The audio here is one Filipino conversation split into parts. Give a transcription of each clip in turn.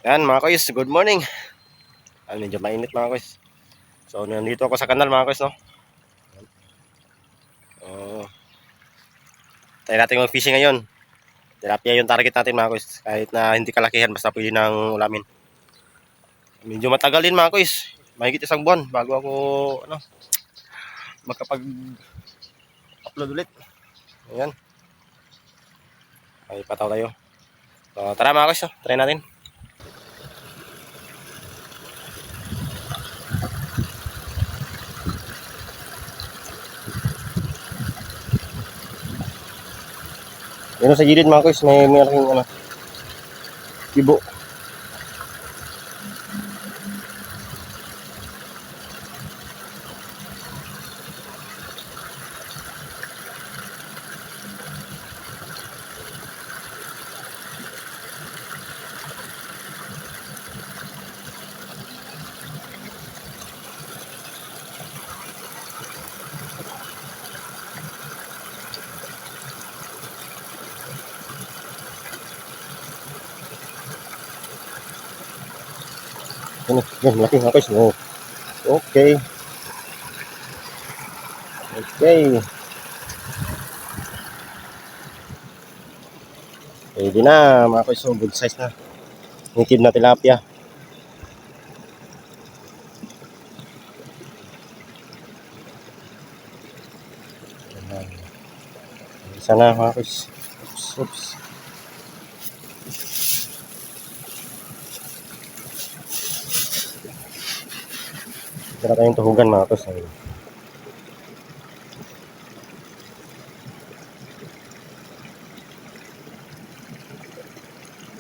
Yan mga koys, good morning. Medyo mainit mga koys. So nandito ako sa kanal mga koys, no. Oh, tayo natin mag-fishing ngayon. Tilapia yung target natin mga koys. Kahit na hindi kalakihan, basta pwede nang ulamin. Medyo matagal din mga koys. Mahigit isang buwan bago ako makapag-upload ulit. Ayan. Ay pataw tayo. So tara mga koys, no? Try natin. Yun sa gilid mga koys, may malaking kibo. Yan, malaki mga koys. Oh. Okay. Okay. Pwede na mga koys, so good size na. Native na tilapia. Isa na mga koys. Oops. Tira tayong tuhugan mga koys.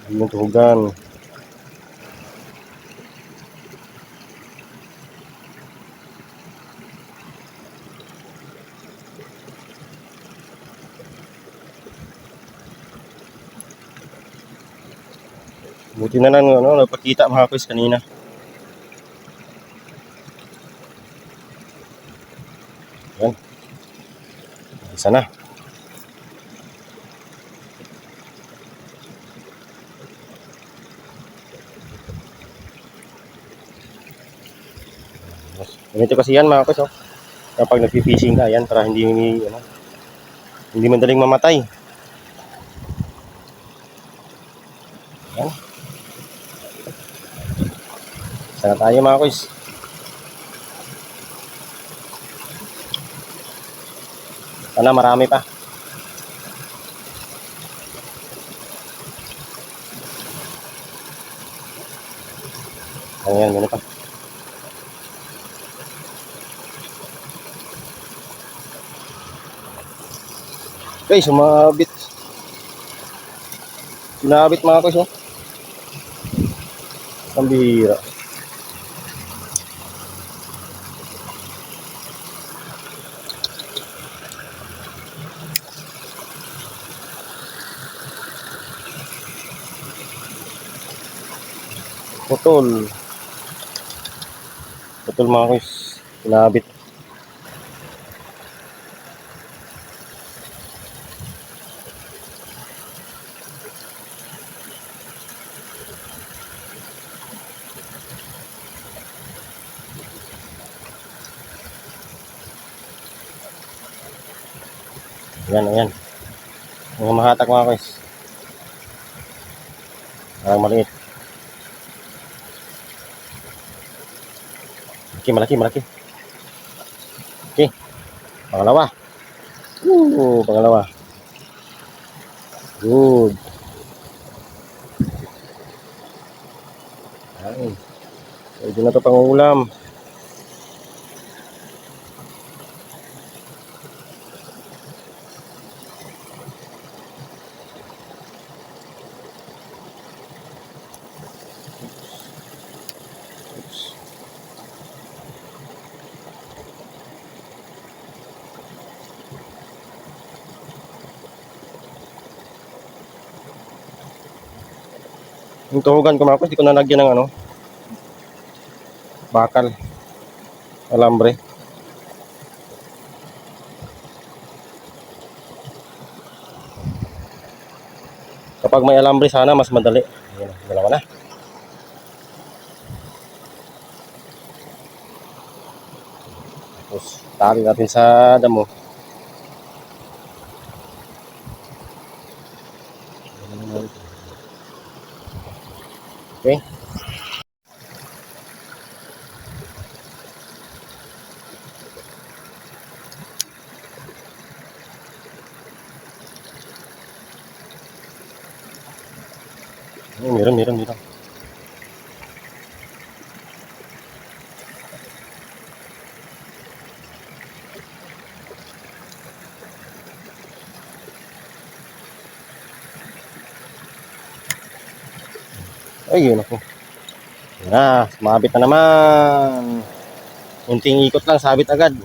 Yung tuhugan. Buti na lang nagpakita mga koys kanina. Yan. Isa na. Ganito kasi yan mga koys, oh. Kapag nagpi-fishing ka, yan, para hindi madaling mamatay. Yan. Isa na tayo mga koys. Sana marami pa. Ayan, ganun pa. Okay, sumabit. Sinabit mga koys, oh. Ang bihira. Putol. Putol mga koys. Sinabit. Yan, ayan. Mga mahatak mga koys. Parang maliit. Malaki. Okay. Pangalawa. Pangalawa. Good. Ay. Pwede na ito pang ulam. Yung tuhugan ko mga koys, di ko nalagyan ng bakal. Alambre. Kapag may alambre sana mas madali. Ayan, dalawa na. Tali natin sa damo. Okay. Meron dito. Ayun ako. Na, sumabit na naman. Unting ikot lang, sabit agad.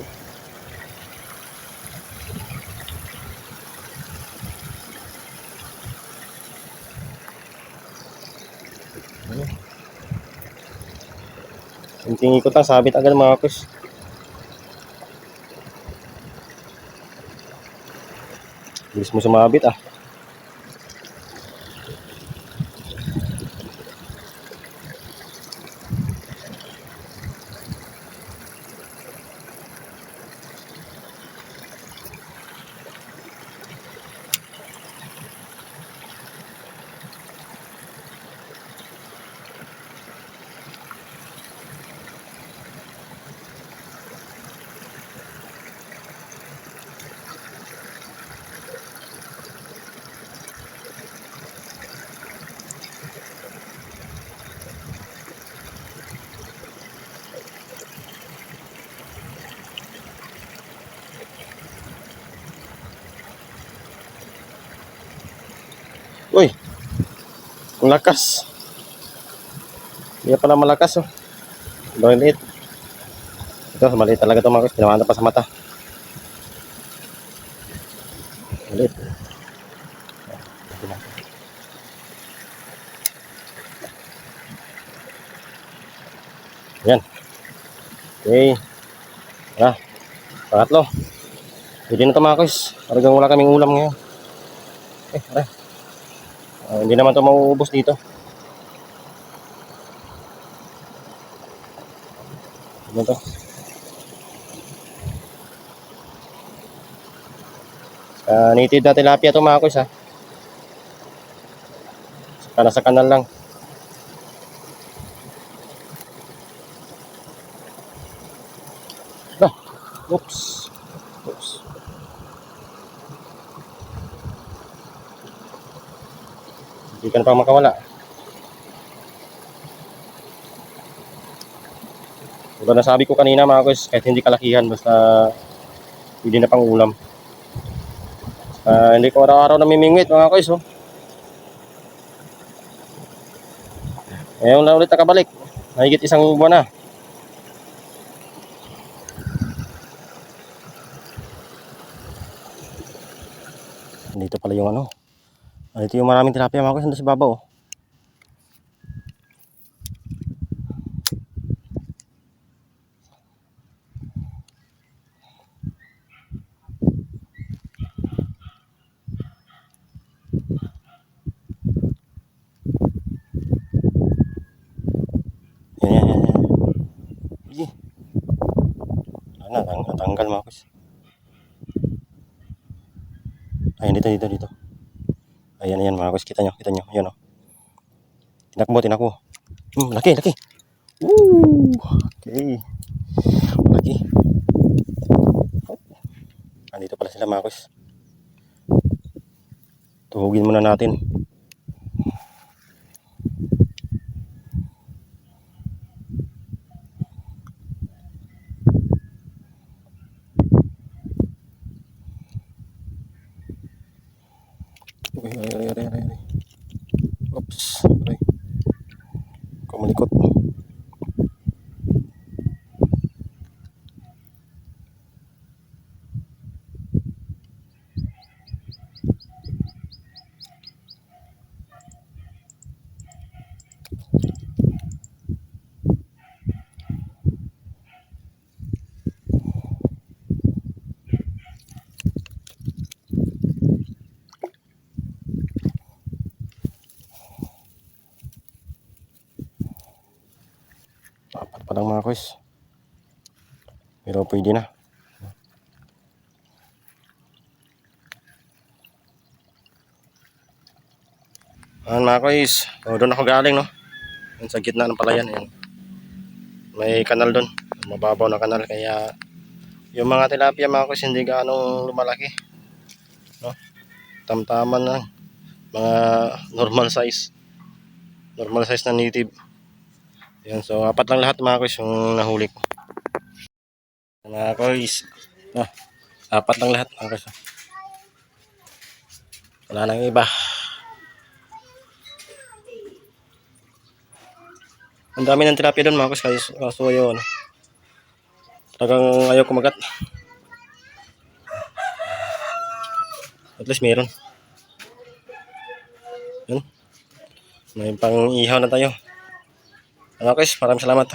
Unting ikot lang, sabit agad mga kus. Bilis mo sumabit ah. Uy, ang lakas. Hindi pala malakas oh. Maliit. Ito, maliit talaga ito mga kus. Pinamana pa sa mata. Maliit. Yan. Okay. Tara. Pangatlo. Pwede na ito mga kus. Talagang wala kaming ulam ngayon. Tara. Hindi naman ito mauubos dito. Ano to? Native na tilapia ito mga kus ha. Saka nasa kanal lang. Nah, oops. Oops. Hindi ka na pa makawala. Diba nasabi ko kanina mga kus, kahit hindi kalakihan, basta hindi na pang ulam. Hindi ko araw-araw namimingwit mga kus oh. Ngayon na ulit nakabalik. Mahigit isang buwan na. Dito pala yung ano. Dito yung maraming tilapia mga kus, nandun sa babaw oh. Yan. Sige. Natanggal mga kus. Ayan, dito. Ayan mga kus, kita nyo. Ayan oh. Tinakbo. Laki. Woo! Okay. Laki. Andito pala sila mga kus. Tuhugin muna natin. Aray. Oops. Aray. Kumalikot. Apat pa lang mga kus. Pero pwede na. Ayan mga kuys. O, doon ako galing, no? Yun, sa gitna ng palayan. Ayan. May kanal doon. Mababaw na kanal. Kaya yung mga tilapia mga kuys hindi gaano lumalaki. No? Tamtaman na. Mga normal size. Normal size na native. Ayan. So apat lang lahat mga kuys yung nahuli ko. Mga kuys. No? Apat lang lahat mga kuys. Wala nang iba. Ang dami ng tilapia doon mga kus, kaso yun. Talagang ayaw kumagat. At least meron. Yun. May pang ihaw na tayo. Mga kus, maraming salamat.